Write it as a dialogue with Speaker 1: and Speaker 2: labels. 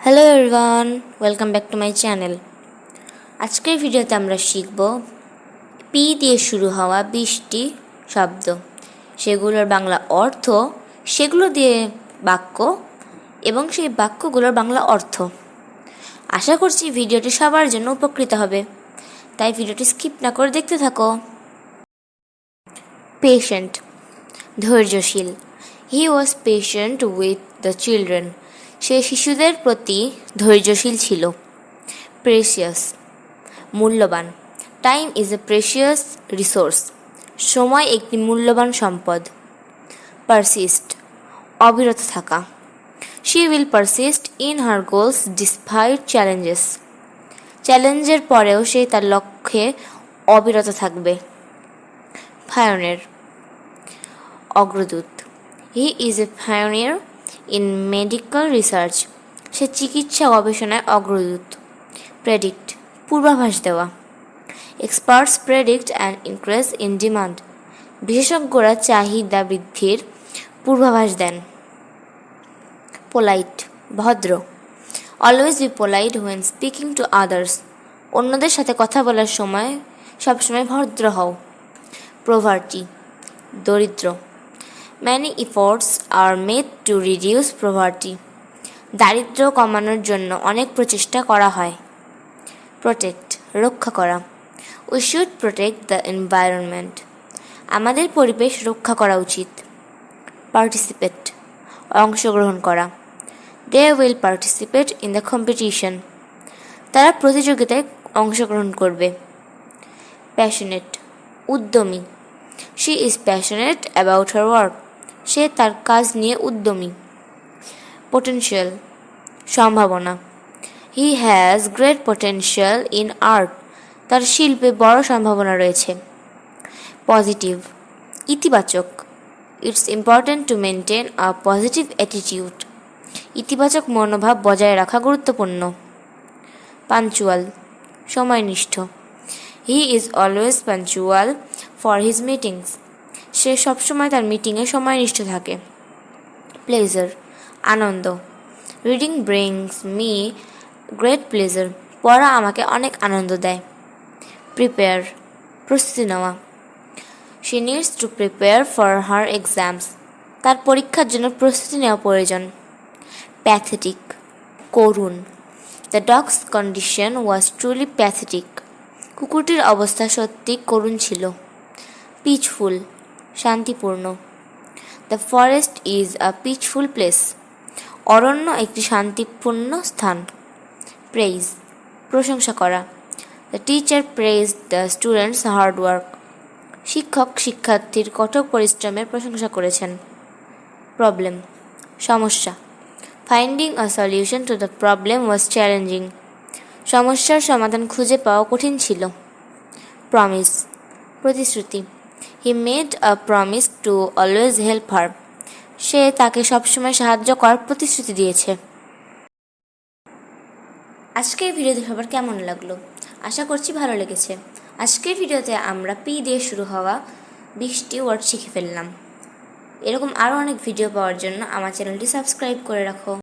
Speaker 1: Hello everyone, welcome back to my channel. আজকের ভিডিওতে আমরা শিখব পি দিয়ে শুরু হওয়া 20টি শব্দ, সেগুলোর বাংলা অর্থ, সেগুলো দিয়ে বাক্য এবং সেই বাক্যগুলোর বাংলা অর্থ। আশা করছি ভিডিওটি সবার জন্য উপকৃত হবে, তাই ভিডিওটি স্কিপ না করে দেখতে থাকো। পেশেন্ট, ধৈর্যশীল। He was patient with the children. সে শিশুদের প্রতি ধৈর্যশীল ছিল। প্রেসিয়াস, মূল্যবান। Time is a precious resource. সময় একটি মূল্যবান সম্পদ। পারসিস্ট, অবিরত থাকা। She will persist in her goals despite challenges. চ্যালেঞ্জের পরেও সে তার লক্ষ্যে অবিরত থাকবে। পায়োনিয়ার, অগ্রদূত। He is a pioneer in medical research. সে চিকিৎসা গবেষণায় অগ্রদূত। প্রেডিক্ট, পূর্বাভাস দেওয়া। Experts predict an increase in demand. বিশেষজ্ঞরা চাহিদা বৃদ্ধির পূর্বাভাস দেন। পোলাইট, ভদ্র। Always be polite when speaking to others. অন্যদের সাথে কথা বলার সময় সবসময় ভদ্র হও। প্রভার্টি, দরিদ্র। Many efforts are made to reduce poverty. দারিদ্র্য কমানোর জন্য অনেক প্রচেষ্টা করা হয়। প্রোটেক্ট, রক্ষা করা। We should protect the environment. আমাদের পরিবেশ রক্ষা করা উচিত। পার্টিসিপেট, অংশগ্রহণ করা। They will participate in the competition. তারা প্রতিযোগিতায় অংশগ্রহণ করবে। প্যাশনেট, উদ্যমী। She is passionate about her work. সে তার কাজ নিয়ে উদ্যমী। পোটেনশিয়াল, সম্ভাবনা। He has great potential in art. তার শিল্পে বড় সম্ভাবনা রয়েছে। পজিটিভ, ইতিবাচক। It's important to maintain a positive attitude. ইতিবাচক মনোভাব বজায় রাখা গুরুত্বপূর্ণ। পাঞ্চুয়াল, সময়নিষ্ঠ। He is always punctual for his meetings. সে সবসময় তার মিটিংয়ে সময়নিষ্ঠ থাকে। প্লেজার, আনন্দ। Reading brings me great pleasure. পড়া আমাকে অনেক আনন্দ দেয়। প্রিপেয়ার, প্রস্তুতি নেওয়া। She needs to prepare for her exams. তার পরীক্ষার জন্য প্রস্তুতি নেওয়া প্রয়োজন। প্যাথেটিক, করুণ। The dog's condition was truly pathetic. কুকুরটির অবস্থা সত্যি করুণ ছিল। পিচফুল, শান্তিপূর্ণ। The forest is a peaceful place. অরণ্য একটি শান্তিপূর্ণ স্থান। প্রেইজ, প্রশংসা করা। The teacher praise the students hard work. শিক্ষক শিক্ষার্থীর কঠোর পরিশ্রমের প্রশংসা করেছেন। প্রবলেম, সমস্যা। Finding a solution to the problem was challenging. সমস্যার সমাধান খুঁজে পাওয়া কঠিন ছিল। প্রমিস, প্রতিশ্রুতি। He made a promise to always help her. সে তাকে সবসময় সাহায্য করার প্রতিশ্রুতি দিয়েছে। আজকের ভিডিওতে সবার কেমন লাগলো? আশা করছি ভালো লেগেছে। আজকের ভিডিওতে আমরা পি দিয়ে শুরু হওয়া 20টি ওয়ার্ড শিখে ফেললাম। এরকম আরও অনেক ভিডিও পাওয়ার জন্য আমার চ্যানেলটি সাবস্ক্রাইব করে রাখো।